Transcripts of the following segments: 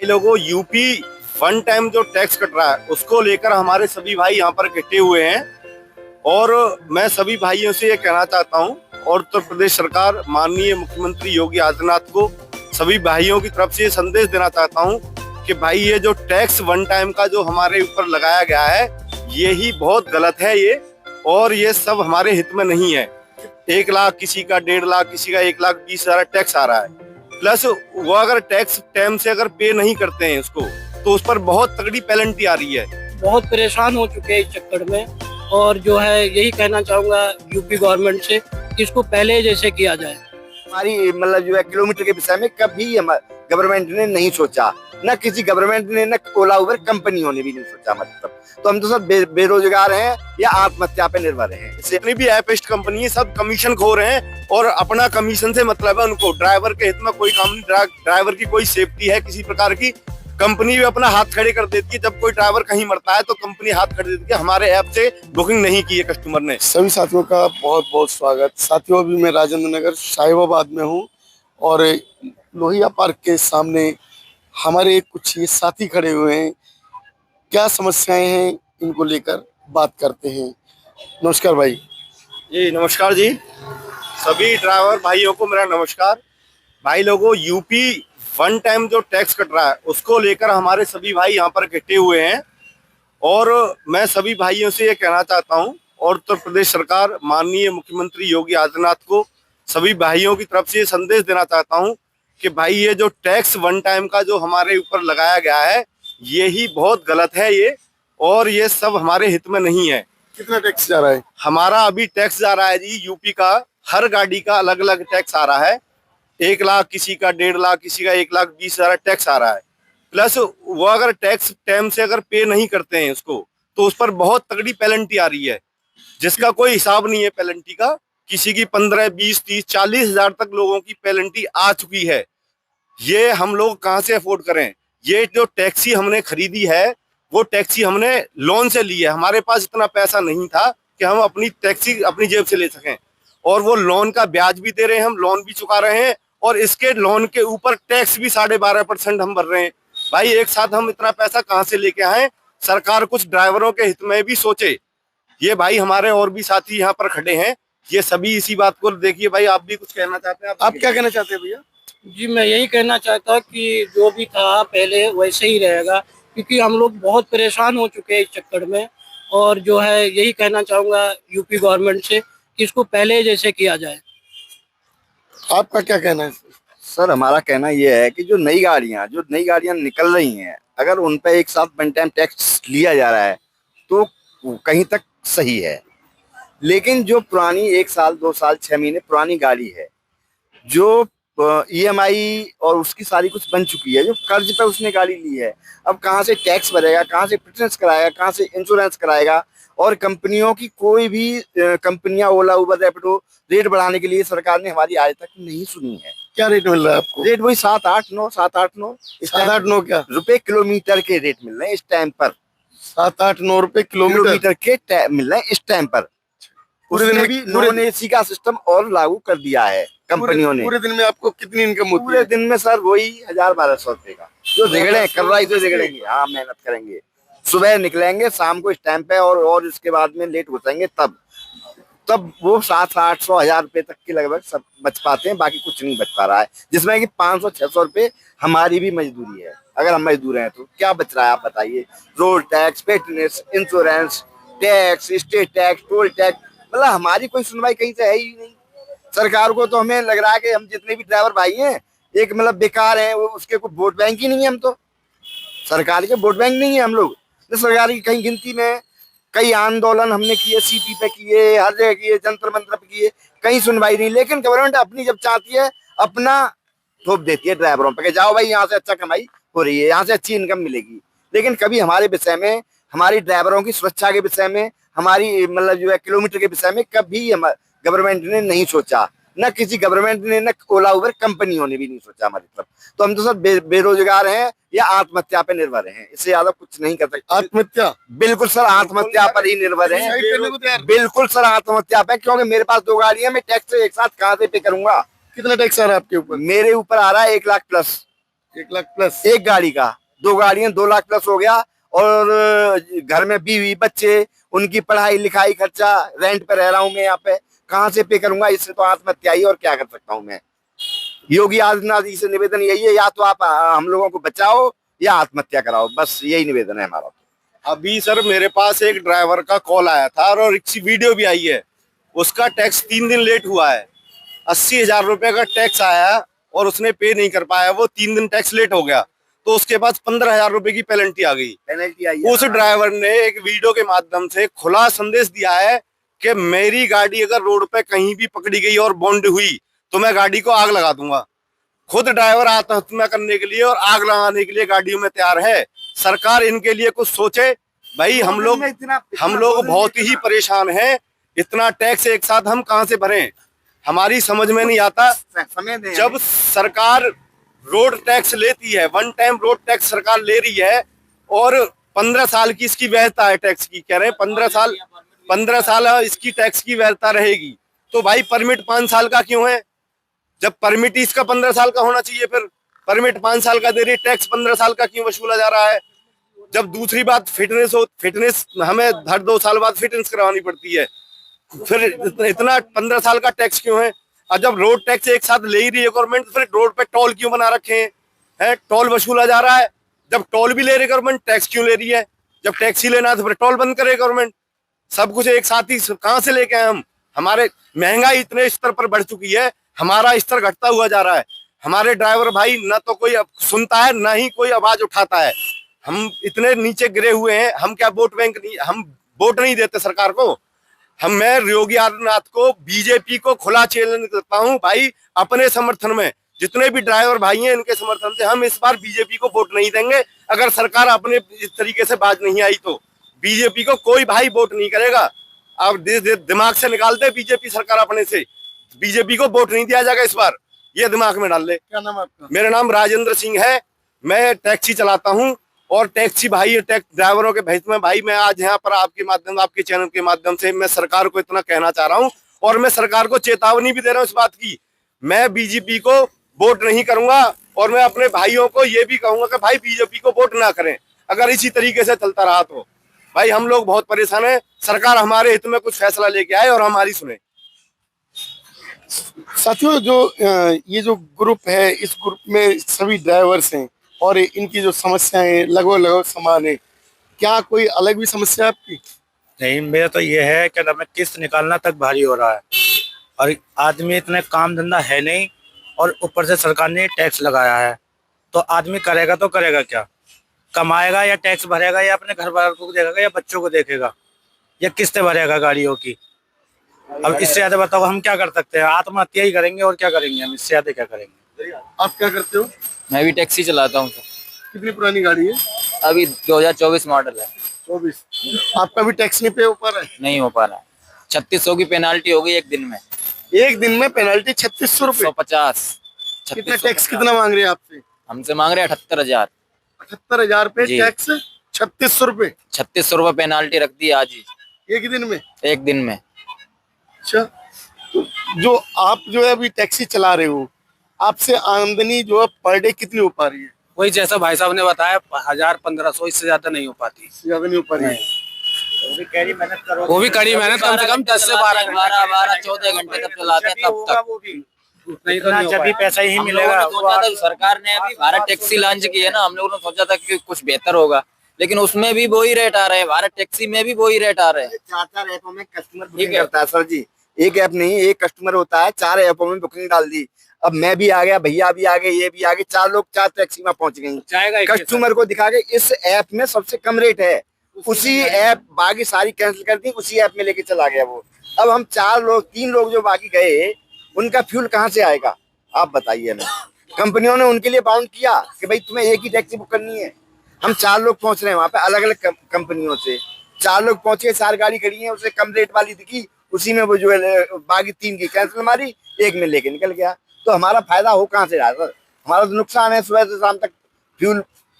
लोगों UP one time जो tax cut रहा है उसको लेकर हमारे सभी भाई यहाँ पर इकट्ठे हुए हैं। और मैं सभी भाइयों से ये कहना चाहता हूँ और उत्तर प्रदेश सरकार माननीय मुख्यमंत्री योगी आदित्यनाथ को सभी भाइयों की तरफ से ये संदेश देना चाहता हूँ कि भाई ये जो टैक्स वन टाइम का जो हमारे ऊपर लगाया गया है ये ही बहुत गलत है ये, और ये सब हमारे हित में नहीं है। 1 लाख किसी का 1.5 लाख किसी का 1,20,000 टैक्स आ रहा है, प्लस वो अगर टैक्स टाइम से अगर पे नहीं करते हैं उसको तो उस पर बहुत तगड़ी पेनल्टी आ रही है। बहुत परेशान हो चुके हैं इस चक्कर में, और जो है यही कहना चाहूंगा यूपी गवर्नमेंट से कि इसको पहले जैसे किया जाए। हमारी मतलब जो है किलोमीटर के विषय में कभी गवर्नमेंट ने नहीं सोचा, न किसी गवर्नमेंट ने, न ओला उबर कंपनियों ने भी नहीं सोचा। मतलब तो हम तो सब बेरोजगार हैं या आत्महत्या पे निर्भर हैं। जितनी भी एपेस्ट कंपनी है सब कमीशन खो रहे हैं और अपना कमीशन से मतलब है उनको। ड्राइवर के हित में कोई काम नहीं, ड्राइवर की कोई सेफ्टी है किसी प्रकार की, कंपनी भी अपना हाथ खड़े कर देती है। जब कोई ड्राइवर कहीं मरता है तो कंपनी हाथ खड़े देती है, हमारे ऐप से बुकिंग नहीं की है कस्टमर ने। सभी साथियों का बहुत बहुत स्वागत। साथियों अभी मैं राजेंद्र नगर साहिबाबाद में हूँ और लोहिया पार्क के सामने हमारे कुछ ये साथी खड़े हुए हैं। क्या समस्याएं हैं इनको लेकर बात करते हैं। नमस्कार भाई। जी नमस्कार जी, सभी ड्राइवर भाइयों को मेरा नमस्कार। भाई लोगों, यूपी वन टाइम जो टैक्स कट रहा है उसको लेकर हमारे सभी भाई यहाँ पर इकट्ठे हुए हैं। और मैं सभी भाइयों से ये कहना चाहता हूँ और उत्तर प्रदेश सरकार माननीय मुख्यमंत्री योगी आदित्यनाथ को सभी भाइयों की तरफ से ये संदेश देना चाहता हूँ कि भाई ये जो टैक्स वन टाइम का जो हमारे ऊपर लगाया गया है ये ही बहुत गलत है ये, और ये सब हमारे हित में नहीं है। कितना टैक्स जा रहा है? हमारा अभी टैक्स जा रहा है जी यूपी का, हर गाड़ी का अलग अलग टैक्स आ रहा है। 1 लाख किसी का 1.5 लाख किसी का 1,20,000 टैक्स आ रहा है, प्लस वो अगर टैक्स टाइम से अगर पे नहीं करते हैं उसको तो उस पर बहुत तगड़ी पेनल्टी आ रही है जिसका कोई हिसाब नहीं है पेनल्टी का। किसी की 15, 20, 30, 40 हजार तक लोगों की पेनल्टी आ चुकी है। ये हम लोग कहाँ से अफोर्ड करें? ये जो टैक्सी हमने खरीदी है वो टैक्सी हमने लोन से ली है, हमारे पास इतना पैसा नहीं था कि हम अपनी टैक्सी अपनी जेब से ले सकें, और वो लोन का ब्याज भी दे रहे हैं, हम लोन भी चुका रहे हैं और इसके लोन के ऊपर टैक्स भी 12.5% हम भर रहे हैं। भाई एक साथ हम इतना पैसा कहाँ से लेके आए? सरकार कुछ ड्राइवरों के हित में भी सोचे। ये भाई हमारे और भी साथी यहाँ पर खड़े हैं, ये सभी इसी बात को देखिए। भाई आप भी कुछ कहना चाहते हैं? आप क्या कहना चाहते हैं भैया? जी मैं यही कहना चाहता कि जो भी था पहले वैसे ही रहेगा, क्योंकि हम लोग बहुत परेशान हो चुके हैं इस चक्कर में, और जो है यही कहना चाहूंगा यूपी गवर्नमेंट से कि इसको पहले जैसे किया जाए। आपका क्या कहना है? सर हमारा कहना यह है कि जो नई गाड़ियां निकल रही हैं, अगर उन पर एक साथ वन टाइम टैक्स लिया जा रहा है तो कहीं तक सही है, लेकिन जो पुरानी 1 साल 2 साल 6 महीने पुरानी गाड़ी है, जो ईएमआई और उसकी सारी कुछ बन चुकी है, जो कर्ज पे उसने गाड़ी ली है, अब कहाँ से टैक्स भरेगा, कहाँ से फिटनेस कराएगा, कहाँ से इंश्योरेंस कराएगा। और कंपनियों की कोई भी कंपनियां ओला उबर रैपिडो रेट बढ़ाने के लिए सरकार ने हमारी आज तक नहीं सुनी है। क्या रेट मिल रहा है आपको? रेट वही 7-8-9 7-8-9 क्या रुपए किलोमीटर के रेट मिल रहे हैं इस टाइम पर। 7-8-9 रुपए किलोमीटर के मिल रहे हैं इस टाइम पर। उसमें भी नॉन एसी का सिस्टम और लागू कर दिया है कंपनियों ने। पूरे दिन में आपको कितनी इनकम होती है? पूरे दिन में सर वही 1000-1200 रुपए का जो झगड़े कर रहा है, तो झगड़ेंगे। हाँ मेहनत करेंगे, सुबह निकलेंगे शाम को इस टाइम पे, और इसके बाद में लेट हो जाएंगे, तब वो 700-800-1000 रुपए तक के लगभग सब बच पाते हैं, बाकी कुछ नहीं बच पा रहा है, जिसमें कि 500-600 रुपए हमारी भी मजदूरी है। अगर हम मजदूर हैं तो क्या बच रहा है आप बताइए? Road tax, fitness, insurance, tax, state tax, toll tax, मतलब हमारी कोई सुनवाई कहीं से है ही नहीं। सरकार को तो हमें लग रहा है कि हम जितने भी ड्राइवर भाई हैं एक मतलब बेकार हैं, वो उसके कोई वोट बैंक ही नहीं है। हम तो सरकार के वोट बैंक नहीं है हम लोग। सरकार की कहीं गिनती में कई आंदोलन हमने किए, सीपी पे किए, हर जगह किए, जंतर मंत्र पे किए, कहीं सुनवाई नहीं। लेकिन गवर्नमेंट अपनी जब चाहती है अपना थोप देती है ड्राइवरों पे कि जाओ भाई यहाँ से अच्छा कमाई हो रही है, यहाँ से अच्छी इनकम मिलेगी। लेकिन कभी हमारे विषय में, हमारी ड्राइवरों की सुरक्षा के विषय में, हमारी मतलब जो है किलोमीटर के विषय में कभी गवर्नमेंट ने नहीं सोचा, न किसी गवर्नमेंट ने, न ओला उबर कंपनियों ने भी नहीं सोचा हमारी तरफ। तो हम तो सब बेरोजगार हैं या आत्महत्या पे निर्भर हैं, इससे ज्यादा कुछ नहीं कर सकते। आत्महत्या? बिल्कुल सर, आत्महत्या पर ही निर्भर है। बिल्कुल सर, आत्महत्या पे, क्योंकि मेरे पास 2 गाड़ियां, मैं टैक्स एक साथ कहाँ से पे करूंगा? कितना टैक्स आ रहा है आपके ऊपर? मेरे ऊपर आ रहा है 1 लाख प्लस। 1 लाख प्लस। एक गाड़ी का, 2 गाड़ियां 2 लाख प्लस हो गया। और घर में बीवी बच्चे, उनकी पढ़ाई लिखाई खर्चा, रेंट पे रह रहा हूँ मैं यहाँ पे, कहाँ से पे करूंगा? इससे तो आत्महत्या ही, और क्या कर सकता हूँ मैं? योगी आदित्यनाथ जी से निवेदन यही है, या तो आप हम लोगों को बचाओ या आत्महत्या कराओ, बस यही निवेदन है हमारा। अभी सर मेरे पास एक ड्राइवर का कॉल आया था और एक वीडियो भी आई है। उसका टैक्स 3 दिन लेट हुआ है, 80,000 रुपए का टैक्स आया और उसने पे नहीं कर पाया, वो 3 दिन टैक्स लेट हो गया, तो उसके पास 15,000 रुपए की पेनल्टी आ गई। पेनल्टी आई है। उस ड्राइवर ने एक वीडियो के माध्यम से खुला संदेश दिया है कि मेरी गाड़ी अगर रोड पे कहीं भी पकड़ी गई और बॉन्ड हुई तो मैं गाड़ी को आग लगा दूंगा। खुद ड्राइवर आत्महत्या करने के लिए और आग लगाने के लिए गाड़ियों में तैयार है। सरकार इनके लिए कुछ सोचे भाई। हम लोग बहुत ही परेशान हैं। इतना टैक्स एक साथ हम कहां से भरें, हमारी समझ में नहीं आता। जब सरकार रोड टैक्स लेती है, वन टाइम रोड टैक्स सरकार ले रही है, और 15 साल की इसकी वैधता है टैक्स की, कह रहे हैं 15 साल इसकी टैक्स की वैधता रहेगी, तो भाई परमिट 5 साल का क्यों है? जब परमिट इसका 15 साल का होना चाहिए, फिर परमिट 5 साल का दे रही, टैक्स 15 साल का क्यों वसूला जा रहा है? जब दूसरी बात फिटनेस हमें हर 2 साल बाद फिटनेस करवानी पड़ती है, फिर इतना 15 साल का टैक्स क्यों है? और जब रोड टैक्स एक साथ ले ही रही है गवर्नमेंट, फिर रोड पे टोल क्यों बना रखे हैं? टोल वसूला जा रहा है। जब टोल भी ले रही गवर्नमेंट, टैक्स क्यों ले रही है? जब टैक्स ही लेना है तो फिर टोल बंद करे गवर्नमेंट। सब कुछ एक साथ ही कहां से लेके आए हम? हमारे महंगाई इतने स्तर पर बढ़ चुकी है, हमारा स्तर घटता हुआ जा रहा है। हमारे ड्राइवर भाई ना तो कोई सुनता है, ना ही कोई आवाज उठाता है। हम इतने नीचे गिरे हुए हैं। हम क्या वोट बैंक नहीं, हम वोट नहीं देते सरकार को। मैं योगी आदित्यनाथ को, बीजेपी को खुला चैलेंज करता हूं भाई, अपने समर्थन में जितने भी ड्राइवर भाई हैं इनके समर्थन से हम इस बार बीजेपी को वोट नहीं देंगे। अगर सरकार अपने इस तरीके से बाज नहीं आई तो बीजेपी को कोई भाई वोट नहीं करेगा। अब दिमाग से निकाल दे बीजेपी सरकार अपने से, बीजेपी को वोट नहीं दिया जाएगा इस बार, ये दिमाग में डाल ले। क्या नाम है आपका? मेरा नाम राजेंद्र सिंह है, मैं टैक्सी चलाता हूं और टैक्सी भाई, टैक्सी ड्राइवरों के भेज में भाई, मैं आज यहाँ पर आपके माध्यम, आपके चैनल के माध्यम से मैं सरकार को इतना कहना चाह रहा हूँ, और मैं सरकार को चेतावनी भी दे रहा हूँ इस बात की, मैं बीजेपी को वोट नहीं करूंगा। और मैं अपने भाइयों को ये भी कहूंगा कि भाई बीजेपी को वोट ना करें। अगर इसी तरीके से चलता रहा तो भाई हम लोग बहुत परेशान हैं। सरकार हमारे हित में कुछ फैसला लेके आए और हमारी सुने। साथियों, जो ये जो ग्रुप है, इस ग्रुप में सभी ड्राइवर्स हैं और इनकी जो समस्याएं लगभग समान है। क्या कोई अलग भी समस्या है आपकी? नहीं, मेरा तो ये है कि हमें किस्त निकालना तक भारी हो रहा है, और आदमी इतने काम धंधा है नहीं, और ऊपर से सरकार ने टैक्स लगाया है, तो आदमी करेगा तो करेगा क्या? कमाएगा या टैक्स भरेगा, या अपने घर वालों को देखेगा, या बच्चों को देखेगा, या किस्तें भरेगा गाड़ियों की? अब इससे ज्यादा बताओ हम क्या कर सकते हैं? आत्महत्या ही करेंगे, और क्या करेंगे हम? इससे ज्यादा क्या करेंगे? आप क्या करते हो? मैं भी टैक्सी चलाता हूँ सर। कितनी पुरानी गाड़ी है? अभी 2024 मॉडल है। 24। आपका भी टैक्स नहीं पे हो पा रहा है? नहीं हो पा रहा है। 3600 की पेनाल्टी हो गई एक दिन में। एक दिन में पेनल्टी 3600 रुपए? 150। कितना टैक्स कितना मांग रहे हैं आपसे? हमसे मांग रहे हैं 78,000। 78,000 पे जी। टैक्स 3600 रुपए? 3600 रुपए पेनाल्टी रख दी आज ही, एक दिन में? एक दिन में। अच्छा, तो जो आप जो है अभी टैक्सी चला रहे हो, आपसे आमदनी जो है पर डे कितनी हो पा रही है? वही जैसा भाई साहब ने बताया 1000-1500, इससे ज्यादा नहीं हो पाती। ज्यादा नहीं हो पा रही है? वो भी कड़ी मेहनत, कम से कम 10 से 12 14 घंटे तक चलाते हैं, तब तक नहीं तो नहीं जब भी पैसा ही हम मिलेगा। लोगों ने सोचा था, सरकार ने अभी भारत टैक्सी लॉन्च की है ना, हम लोगों ने सोचा था कि कुछ बेहतर होगा, लेकिन उसमें भी वही रेट आ रहे हैं, भारत टैक्सी में भी वही रेट आ रहे हैं। 4 ऐपों में कस्टमर बुकिंग करता है सर जी। एक ऐप नहीं, एक कस्टमर होता है, 4 ऐपों में बुकिंग डाल दी। अब मैं भी आ गया, भैया भी आ गए, ये भी आ गए, 4 लोग 4 टैक्सी में पहुंच गई। कस्टमर को दिखा के इस ऐप में सबसे कम रेट है, उसी ऐप, बाकी सारी कैंसिल कर दी, उसी ऐप में लेके चला गया वो। अब हम 3 लोग जो बाकी गए, उनका फ्यूल कहाँ से आएगा आप बताइए ना। कंपनियों ने उनके लिए बाउंड किया कि भाई तुम्हें एक ही टैक्सी बुक करनी है। हम 4 लोग पहुंच रहे हैं वहां पे, अलग अलग कंपनियों से 4 लोग पहुंचे, 4 गाड़ी खड़ी है, उससे कम रेट वाली दिखी, उसी में वो जो है बाकी 3 की कैंसिल मारी, एक में लेके निकल गया। तो हमारा फायदा हो कहाँ से रहा सर? हमारा तो नुकसान है। सुबह से शाम तक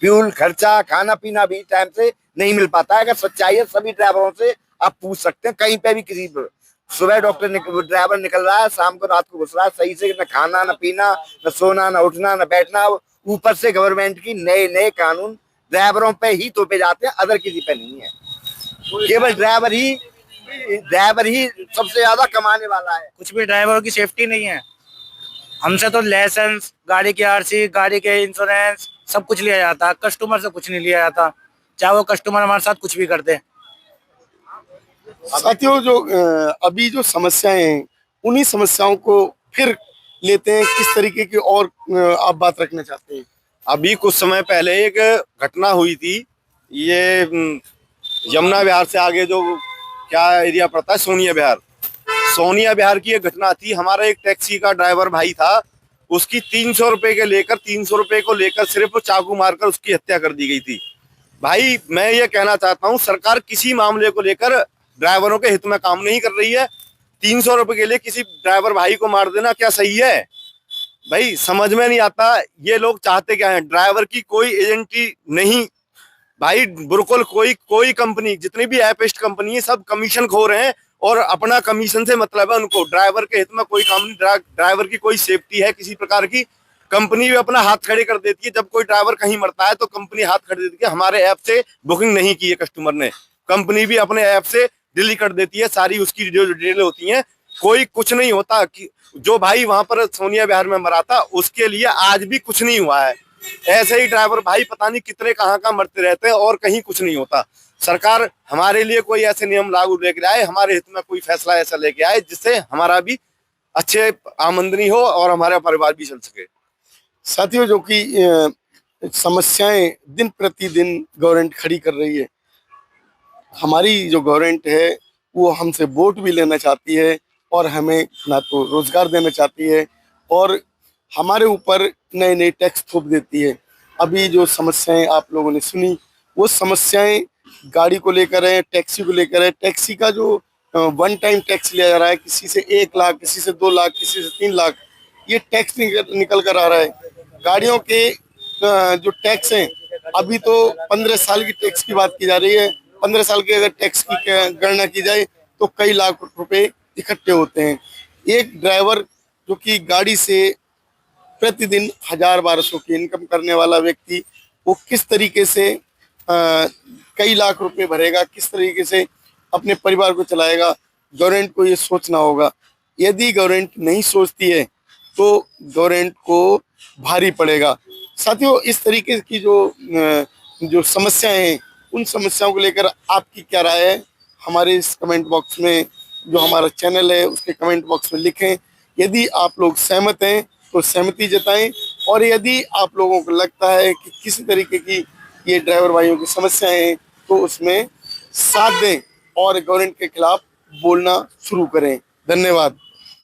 फ्यूल खर्चा, खाना पीना भी टाइम से नहीं मिल पाता है। अगर सच्चाई है, सभी ड्राइवरों से आप पूछ सकते हैं, कहीं पे भी किसी पर। सुबह ड्राइवर निकल रहा है, शाम को रात को घुस रहा है, सही से न खाना न पीना न सोना न उठना न बैठना, ऊपर से गवर्नमेंट की नए नए कानून ड्राइवरों पे ही थोपे जाते हैं, अदर किसी पे नहीं है। केवल ड्राइवर ही सबसे ज्यादा कमाने वाला है। कुछ भी ड्राइवरों की सेफ्टी नहीं है। हमसे तो लाइसेंस, गाड़ी की आरसी, गाड़ी के इंश्योरेंस सब कुछ लिया जाता है, कस्टमर से कुछ नहीं लिया जाता, चाहे वो कस्टमर हमारे साथ कुछ भी कर दे। साथियों, जो अभी जो समस्याएं हैं, उन्हीं समस्याओं को फिर लेते हैं। किस तरीके की और आप बात रखना चाहते हैं? अभी कुछ समय पहले एक घटना हुई थी, ये यमुना विहार से आगे जो क्या एरिया पड़ता है, सोनिया विहार की एक घटना थी। हमारा एक टैक्सी का ड्राइवर भाई था, उसकी 300 रुपए को लेकर सिर्फ चाकू मारकर उसकी हत्या कर दी गई थी। भाई मैं ये कहना चाहता हूँ, सरकार किसी मामले को लेकर ड्राइवरों के हित में काम नहीं कर रही है। 300 रुपए के लिए किसी ड्राइवर भाई को मार देना क्या सही है? भाई समझ में नहीं आता ये लोग चाहते क्या है। ड्राइवर की कोई एजेंटी नहीं भाई, बिल्कुल कोई कंपनी, जितनी भी एपेस्ट कंपनी है, सब कमीशन खो रहे हैं और अपना कमीशन से मतलब है उनको। ड्राइवर के हित में कोई काम नहीं। ड्राइवर की कोई सेफ्टी है किसी प्रकार की, कंपनी भी अपना हाथ खड़े कर देती है। जब कोई ड्राइवर कहीं मरता है तो कंपनी हाथ खड़े देती है, हमारे ऐप से बुकिंग नहीं की है कस्टमर ने, कंपनी भी अपने ऐप से डिलीट कर देती है सारी उसकी जो डिटेल होती है। कोई कुछ नहीं होता कि जो भाई वहां पर सोनिया विहार में मरा था उसके लिए आज भी कुछ नहीं हुआ है। ऐसे ही ड्राइवर भाई पता नहीं कितने कहाँ मरते रहते हैं और कहीं कुछ नहीं होता। सरकार हमारे लिए कोई ऐसे नियम लागू लेकर आए, हमारे हित में कोई फैसला ऐसा लेके आए जिससे हमारा भी अच्छे आमदनी हो और हमारा परिवार भी चल सके। साथियों, जो कि समस्याएं दिन प्रतिदिन गवर्नमेंट खड़ी कर रही है, हमारी जो गवर्नमेंट है वो हमसे वोट भी लेना चाहती है और हमें ना तो रोजगार देना चाहती है और हमारे ऊपर नए नए टैक्स थोप देती है। अभी जो समस्याएं आप लोगों ने सुनी, वो समस्याएं गाड़ी को लेकर है, टैक्सी को लेकर है। टैक्सी का जो वन टाइम टैक्स लिया जा रहा है, किसी से 1 लाख, किसी से 2 लाख, किसी से 3 लाख, ये टैक्स निकल कर आ रहा है। गाड़ियों के जो टैक्स हैं, अभी तो 15 साल की टैक्स की बात की जा रही है। 15 साल के अगर टैक्स की गणना की जाए तो कई लाख रुपए इकट्ठे होते हैं। एक ड्राइवर जो कि गाड़ी से प्रतिदिन 1000-1200 की इनकम करने वाला व्यक्ति, वो किस तरीके से कई लाख रुपए भरेगा, किस तरीके से अपने परिवार को चलाएगा? गवर्नमेंट को ये सोचना होगा। यदि गवर्नमेंट नहीं सोचती है तो गवर्नमेंट को भारी पड़ेगा। साथियों, इस तरीके की जो समस्याएं हैं, उन समस्याओं को लेकर आपकी क्या राय है? हमारे इस कमेंट बॉक्स में, जो हमारा चैनल है उसके कमेंट बॉक्स में लिखें। यदि आप लोग सहमत हैं तो सहमति जताएं, और यदि आप लोगों को लगता है कि किसी तरीके की ये ड्राइवर भाइयों की समस्याएं हैं तो उसमें साथ दें और गवर्नमेंट के खिलाफ बोलना शुरू करें। धन्यवाद।